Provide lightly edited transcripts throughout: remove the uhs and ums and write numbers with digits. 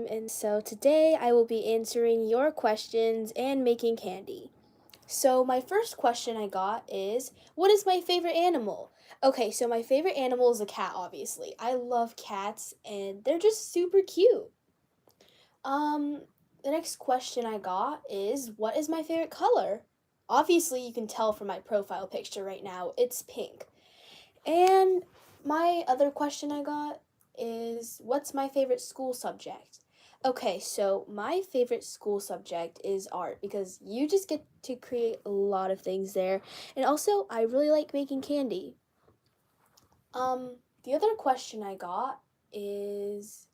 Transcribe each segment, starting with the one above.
And so today I will be answering your questions and making candy. So my first question I got is, what is my favorite animal? Okay, so my favorite animal is a cat, obviously. I love cats and they're just super cute. Um, the next question I got is, what is my favorite color? Obviously, you can tell from my profile picture right now, it's pink. And my other question I got is, what's my favorite school subject? Okay, so my favorite school subject is art because you just get to create a lot of things there. And also, I really like making candy. The other question I got is,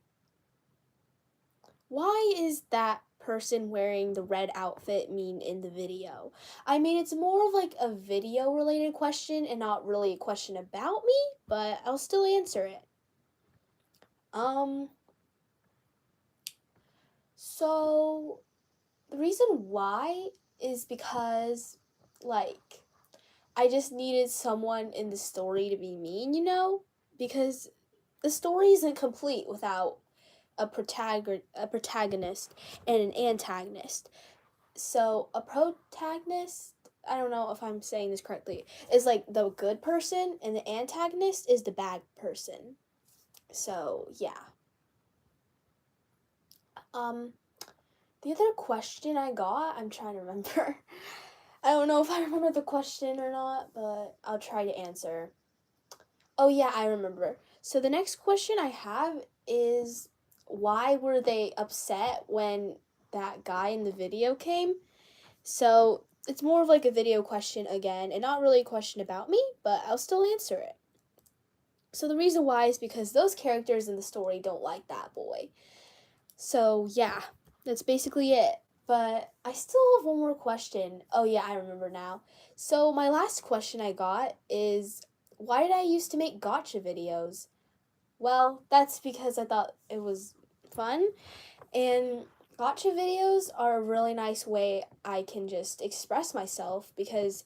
why is that person wearing the red outfit mean in the video? I mean, it's more of like a video related question and not really a question about me, but I'll still answer it. Um, so the reason why is because, like, I just needed someone in the story to be mean. Because the story isn't complete without a protagonist and an antagonist. So a protagonist, I don't know if I'm saying this correctly, is like the good person, and the antagonist is the bad person. So yeah. Um, the other question I got, I'm trying to remember. I don't know if I remember the question or not, but I'll try to answer. Oh yeah, I remember. So the next question I have is, why were they upset when that guy in the video came? So it's more of like a video question again, and not really a question about me, but I'll still answer it. So the reason why is because those characters in the story don't like that boy. So yeah, that's basically it. But I still have one more question. Oh yeah, I remember now. So my last question I got is, why did I used to make gotcha videos? Well, that's because I thought it was fun, and gotcha videos are a really nice way I can just express myself because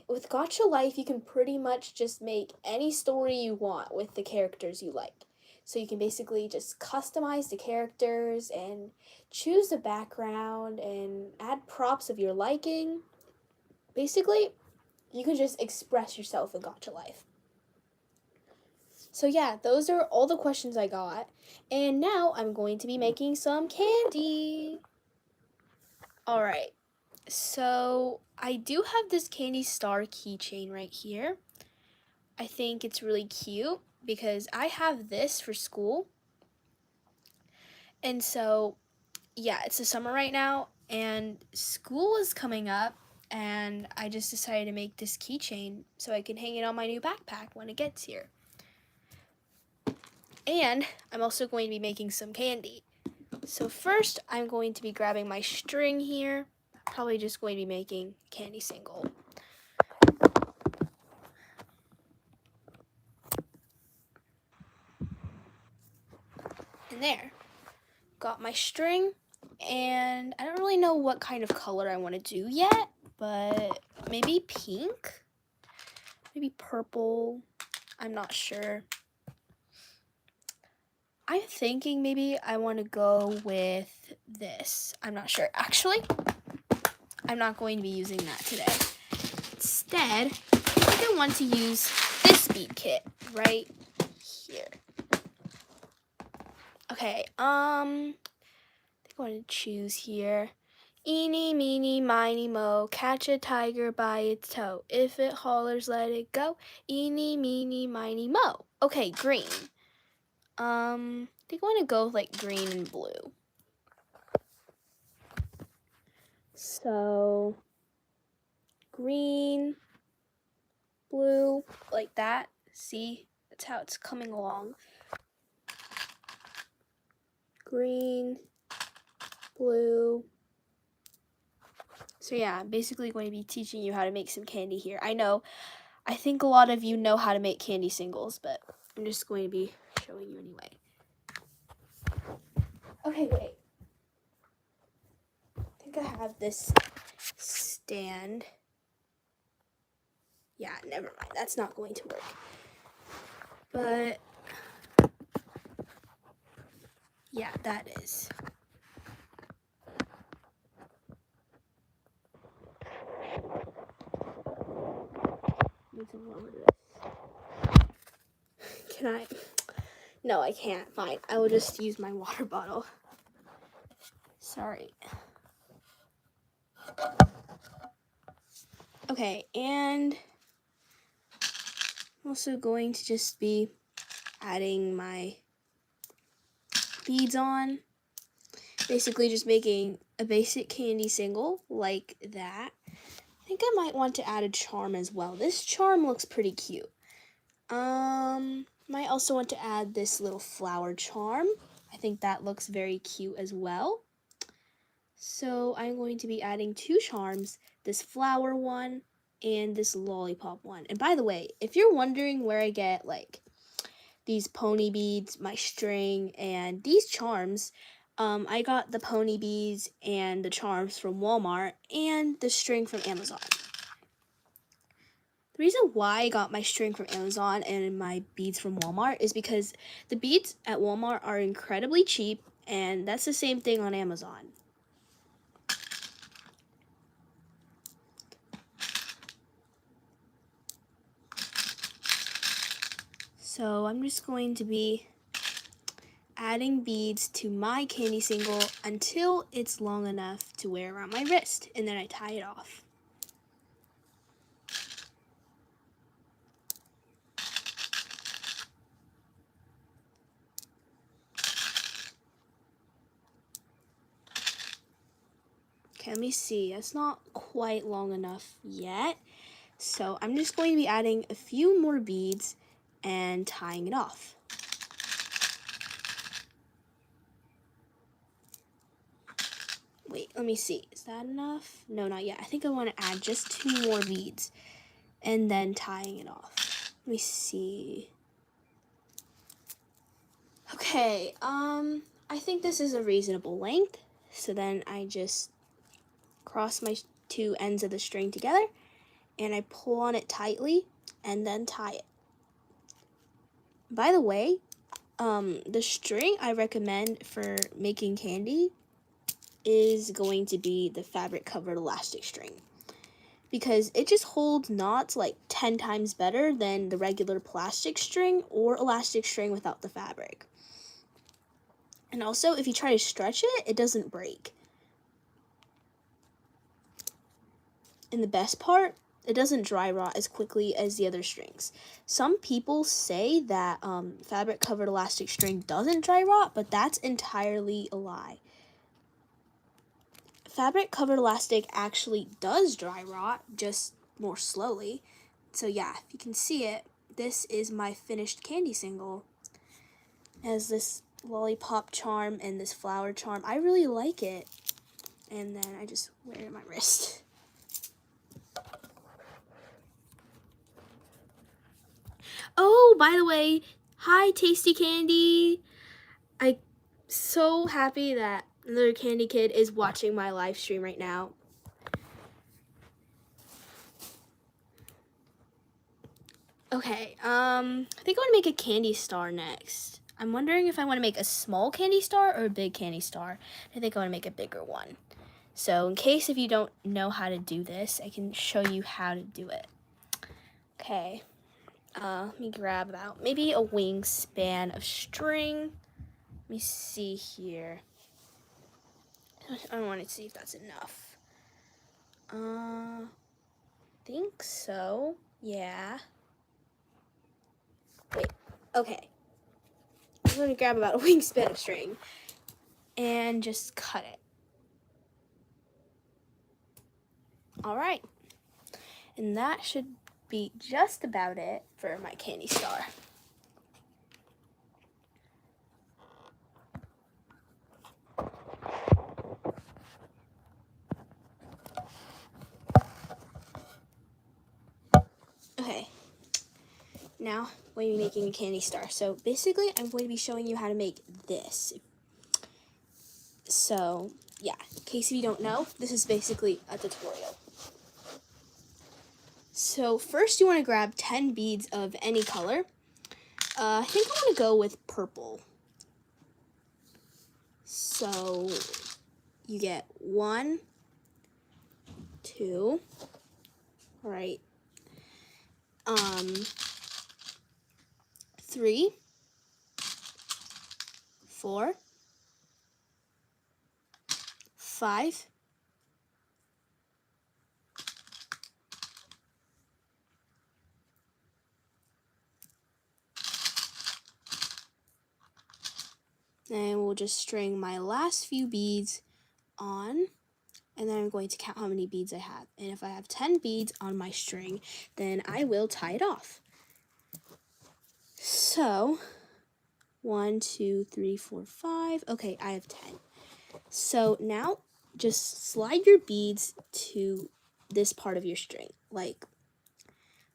with gotcha life, you can pretty much just make any story you want with the characters you like. So you can basically just customize the characters and choose a background and add props of your liking. Basically, you can just express yourself in gotcha life. So yeah, those are all the questions I got. And now I'm going to be making some candy. All right. So I do have this candy star keychain right here. I think it's really cute because I have this for school. And so, yeah, it's the summer right now and school is coming up, and I just decided to make this keychain so I can hang it on my new backpack when it gets here. And I'm also going to be making some candy. So first, I'm going to be grabbing my string here. Probably just going to be making candy single. And there, got my string, and I don't really know what kind of color I want to do yet, but maybe pink, maybe purple, I'm not sure. I'm thinking maybe I want to go with this. I'm not sure. Actually, I'm not going to be using that today. Instead, I think I want to use this bead kit right here. Okay, I think I want to choose here. Eeny, meeny, miny, mo, catch a tiger by its toe. If it hollers, let it go. Eeny, meeny, miny, mo. Okay, green. I think I want to go with like green and blue. So, green, blue, like that. See, that's how it's coming along. Green, blue. So yeah, I'm basically going to be teaching you how to make some candy here. I think a lot of you know how to make candy singles, but I'm just going to be showing you anyway. Okay, wait. I think I have this stand. Yeah, never mind. That's not going to work. But Yeah, that is. Need to lower this. Can I? No, I can't. Fine. I will just use my water bottle. Sorry. Okay, and I'm also going to just be adding my beads on. Basically just making a basic candy single like that. I think I might want to add a charm as well. This charm looks pretty cute. Might also want to add this little flower charm. I think that looks very cute as well. So I'm going to be adding 2 charms, this flower one and this lollipop one. And by the way, if you're wondering where I get like these pony beads, my string, and these charms, I got the pony beads and the charms from Walmart and the string from Amazon. The reason why I got my string from Amazon and my beads from Walmart is because the beads at Walmart are incredibly cheap, and that's the same thing on Amazon. So I'm just going to be adding beads to my candy single until it's long enough to wear around my wrist, and then I tie it off. Okay, let me see. It's not quite long enough yet. So I'm just going to be adding a few more beads and tying it off. Wait, let me see. Is that enough? No, not yet. I think I want to add just 2 more beads and then tying it off. Let me see. Okay, I think this is a reasonable length. So then I just cross my 2 ends of the string together and I pull on it tightly and then tie it. By the way, the string I recommend for making candy is going to be the fabric covered elastic string, because it just holds knots like 10 times better than the regular plastic string or elastic string without the fabric. And also, if you try to stretch it, it doesn't break. And the best part, it doesn't dry rot as quickly as the other strings. Some people say that fabric covered elastic string doesn't dry rot, but that's entirely a lie. Fabric covered elastic actually does dry rot, just more slowly. So yeah, if you can see it, this is my finished candy single. It has this lollipop charm and this flower charm. I really like it. And then I just wear it on my wrist. Oh, by the way, hi Tasty Candy. I'm so happy that another candy kid is watching my live stream right now. Okay, I think I want to make a candy star next. I'm wondering if I want to make a small candy star or a big candy star. I think I want to make a bigger one. So in case if you don't know how to do this, I can show you how to do it. Okay, let me grab about maybe a wingspan of string. Let me see here. I want to see if that's enough. Think so. Yeah. Wait. Okay. I'm going to grab about a wingspan of string and just cut it. All right. And that should be just about it for my candy star. Okay. Now, I'm going to be making a candy star. So basically, I'm going to be showing you how to make this. So, yeah, in case you don't know, this is basically a tutorial. So first you want to grab 10 beads of any color. I think I want to go with purple. So you get 1, 2, right? 3, 4, 5, 'and we'll just string my last few beads on, and then I'm going to count how many beads I have. And if I have 10 beads on my string, then I will tie it off. So 1, 2, 3, 4, 5. Okay, I have 10. So now just slide your beads to this part of your string, like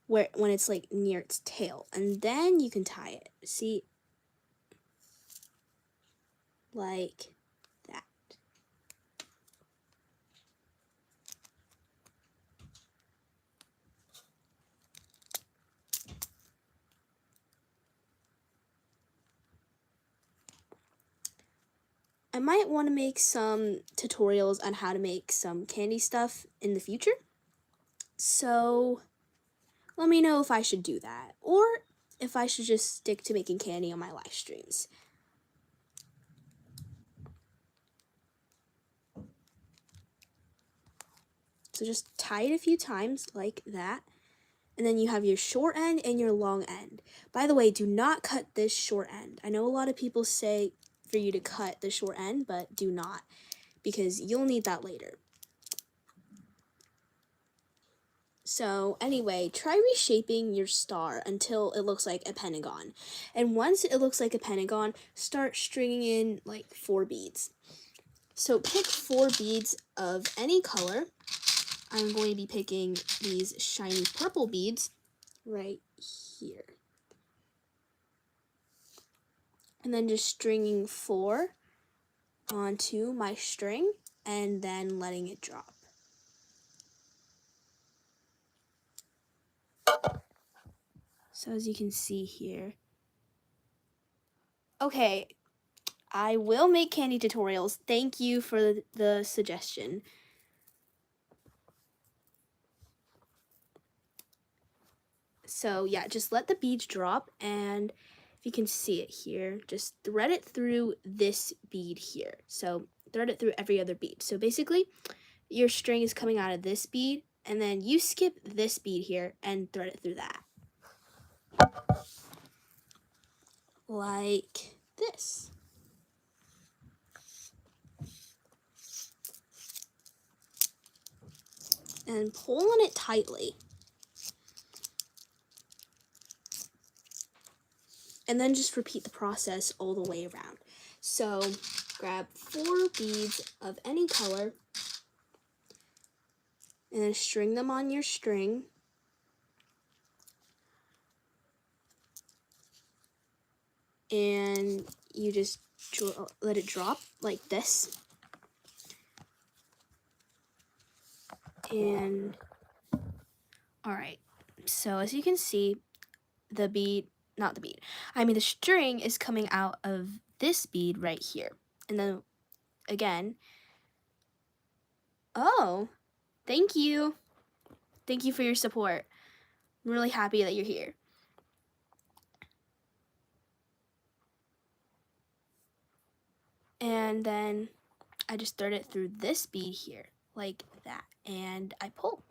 when it's like near its tail, and then you can tie it. See, like that. I might want to make some tutorials on how to make some candy stuff in the future. So let me know if I should do that, or if I should just stick to making candy on my live streams. So just tie it a few times like that. And then you have your short end and your long end. By the way, do not cut this short end. I know a lot of people say for you to cut the short end, but do not, because you'll need that later. So anyway, try reshaping your star until it looks like a pentagon. And once it looks like a pentagon, start stringing in like 4 beads. So pick 4 beads of any color. I'm going to be picking these shiny purple beads right here. And then just stringing 4 onto my string and then letting it drop. So as you can see here. Okay, I will make candy tutorials. Thank you for the suggestion. So yeah, just let the beads drop, and if you can see it here, just thread it through this bead here. So thread it through every other bead. So basically, your string is coming out of this bead, and then you skip this bead here and thread it through that. Like this. And pull on it tightly. And then just repeat the process all the way around. So grab 4 beads of any color and then string them on your string. And you just let it drop like this. And all right, so as you can see, the string is coming out of this bead right here. And then again, oh, thank you. Thank you for your support. I'm really happy that you're here. And then I just thread it through this bead here, like that, and I pull.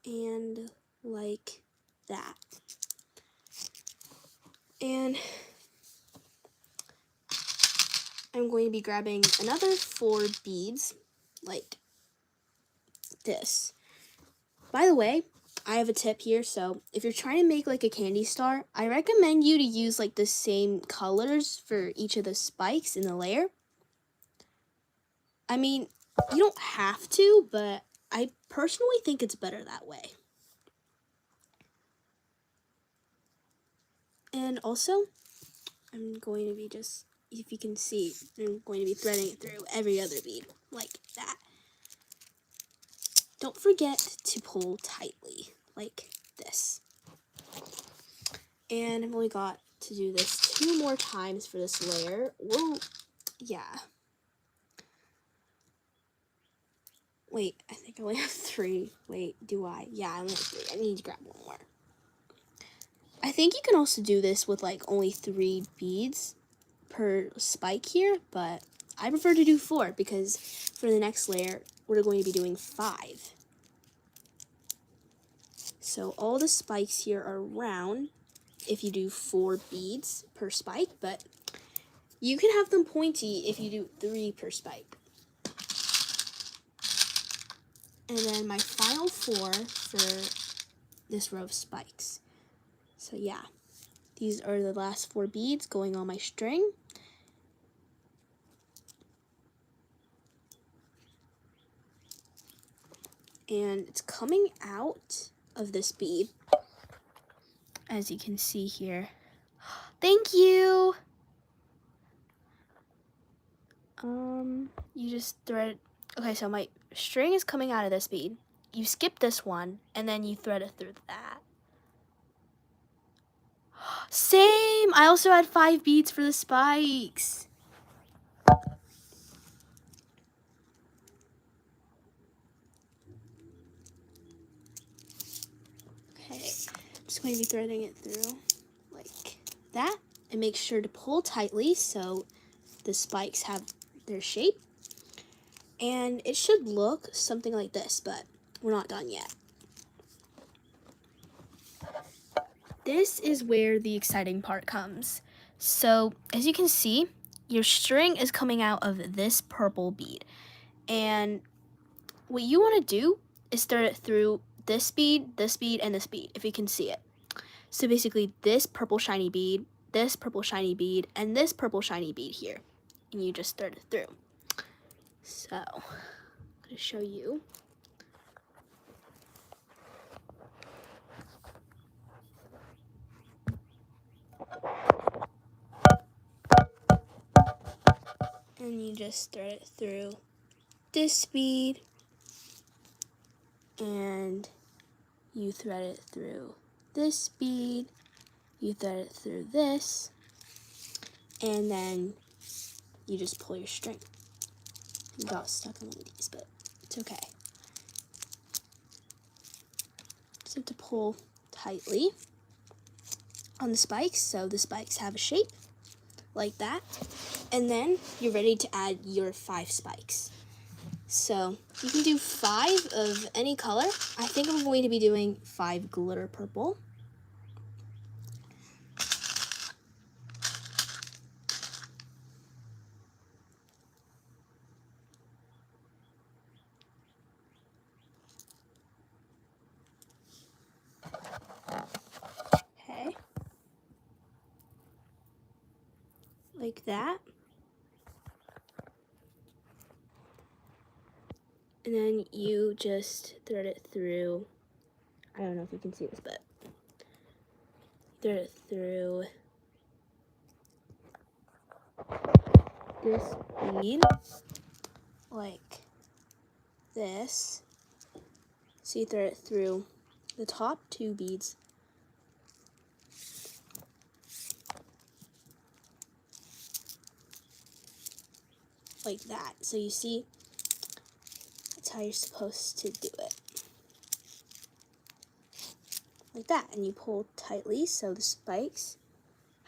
And like that. And I'm going to be grabbing another 4 beads, like this. By the way, I have a tip here, so if you're trying to make like a candy star, I recommend you to use like the same colors for each of the spikes in the layer. I mean, you don't have to, but I personally think it's better that way. And also, I'm going to be just, if you can see, I'm going to be threading it through every other bead, like that. Don't forget to pull tightly, like this. And I've only got to do this 2 more times for this layer. Whoa, yeah. Wait, I think I only have 3. Wait, do I? Yeah, I only have 3. I need to grab one more. I think you can also do this with like only 3 beads per spike here, but I prefer to do 4 because for the next layer, we're going to be doing 5. So all the spikes here are round if you do 4 beads per spike, but you can have them pointy if you do 3 per spike. And then my final 4 for this row of spikes. So yeah, these are the last 4 beads going on my string. And it's coming out of this bead, as you can see here. Thank you! You just thread, okay, so my string is coming out of this bead. You skip this one, and then you thread it through that. Same! I also had 5 beads for the spikes. Okay, I'm just going to be threading it through like that, and make sure to pull tightly so the spikes have their shape. And it should look something like this, but we're not done yet. This is where the exciting part comes. So as you can see, your string is coming out of this purple bead. And what you want to do is thread it through this bead, and this bead, if you can see it. So basically this purple shiny bead, this purple shiny bead, and this purple shiny bead here. And you just thread it through. So I'm going to show you. And you just thread it through this bead, and you thread it through this bead, you thread it through this, and then you just pull your string. You got stuck in one of these, but it's okay. Just have to pull tightly on the spikes so the spikes have a shape like that, and then you're ready to add your 5 spikes. So you can do 5 of any color. I think I'm going to be doing 5 glitter purple. Okay. Like that. And then you just thread it through, I don't know if you can see this, but thread it through this bead, like this. So you thread it through the top 2 beads, like that. So you see, that's how you're supposed to do it. Like that, and you pull tightly so the spikes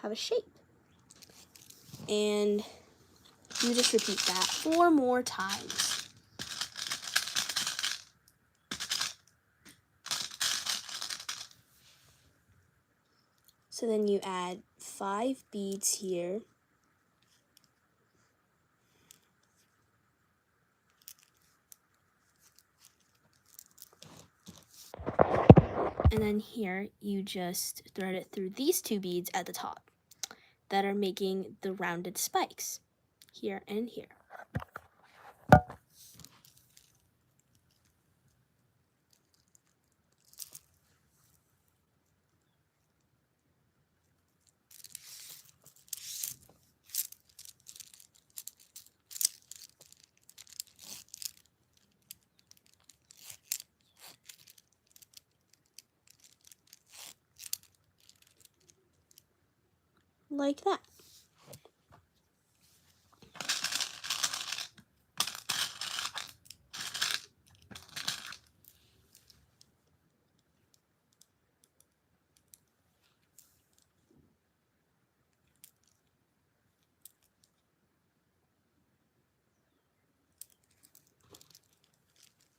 have a shape. And you just repeat that 4 more times. So then you add 5 beads here. And then here, you just thread it through these 2 beads at the top that are making the rounded spikes, here and here. like that.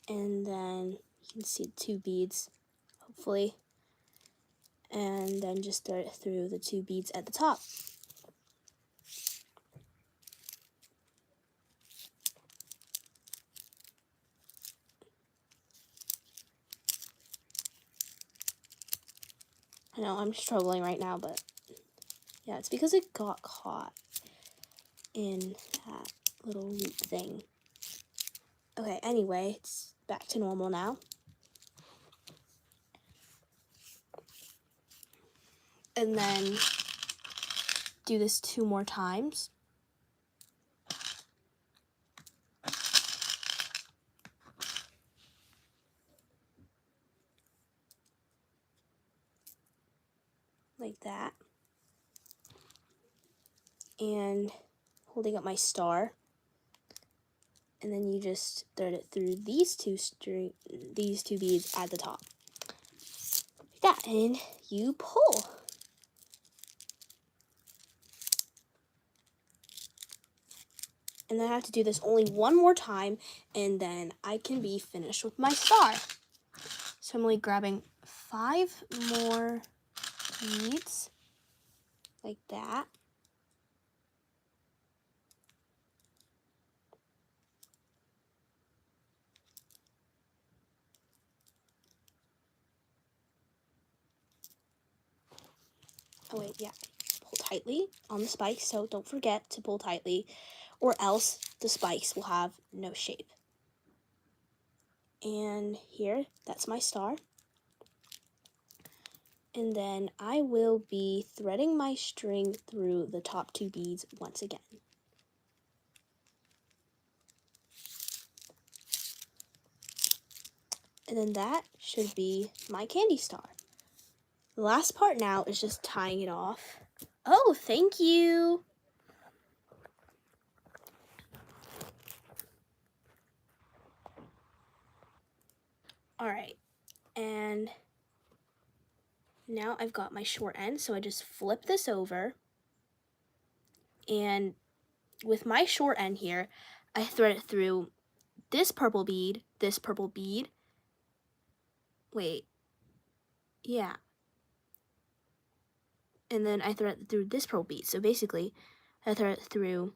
And then you can see 2 beads, hopefully. And then just thread it through the 2 beads at the top. I know I'm struggling right now, but yeah, it's because it got caught in that little loop thing. Okay, anyway, it's back to normal now. And then do this 2 more times. Like that. And holding up my star. And then you just thread it through these two beads at the top. Like that, and you pull. And then I have to do this only 1 more time, and then I can be finished with my star. So I'm only grabbing 5 more beads, like that. Oh wait, yeah, pull tightly on the spikes, so don't forget to pull tightly, or else the spikes will have no shape. And here, that's my star. And then I will be threading my string through the top 2 beads once again. And then that should be my candy star. The last part now is just tying it off. Oh, thank you. All right, and now I've got my short end, so I just flip this over, and with my short end here, I thread it through this purple bead, wait, yeah, and then I thread it through this purple bead. So basically, I thread it through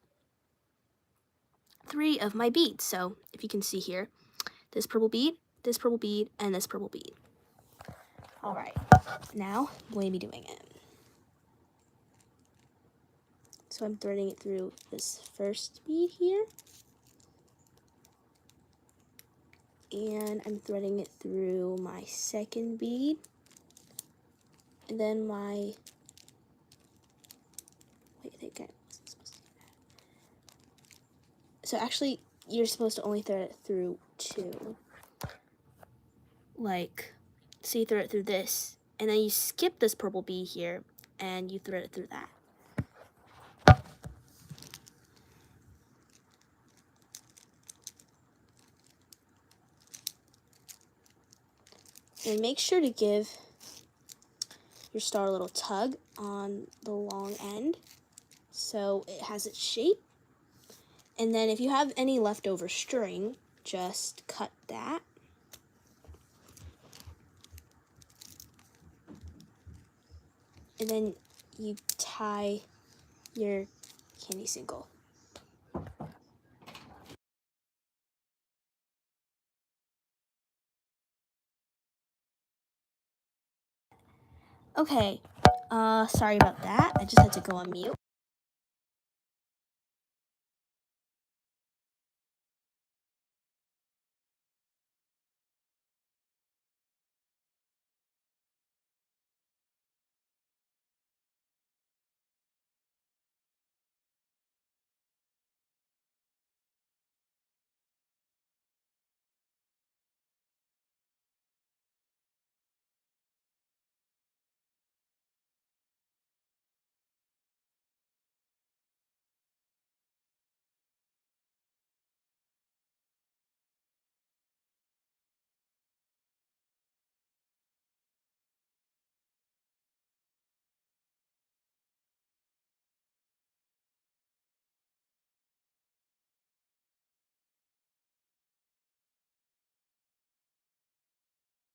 3 of my beads. So if you can see here, this purple bead, and this purple bead. All right, now I'm going to be doing it. So I'm threading it through this first bead here, and I'm threading it through my second bead, and then my, wait, I think I wasn't supposed to do that. So actually, you're supposed to only thread it through 2. Like, so you thread it through this, and then you skip this purple bead here, and you thread it through that. And make sure to give your star a little tug on the long end so it has its shape. And then if you have any leftover string, just cut that. And then you tie your candy single. Okay, sorry about that. I just had to go on mute.